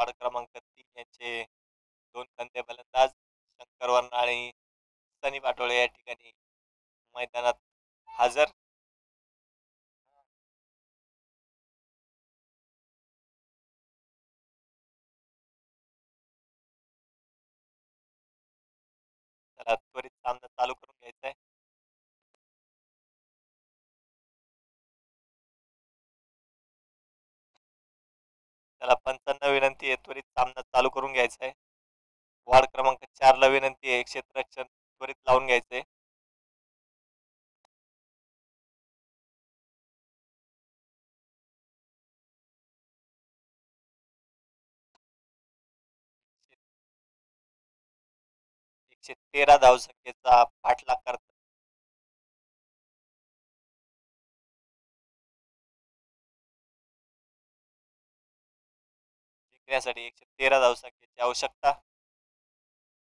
Ward क्रमांक 3 यांचे 2 कंदे फलंदाज शंकर वर्णा आणि सनी पाटोळे या ठिकाणी मैदानात हजर. त्याला त्वरित सामना चालू करून घ्यायचा आहे. त्याला पंचांना विनंती आहे, त्वरित सामना चालू करून घ्यायचा आहे. वार्ड क्रमांक 4 ला विनंती आहे, क्षेत्ररक्षण त्वरित लावून घ्यायचंय. एकशे 13 धावसंख्येचा पाठलाग करत जिंकण्यासाठी 113 धावसंख्येची आवश्यकता.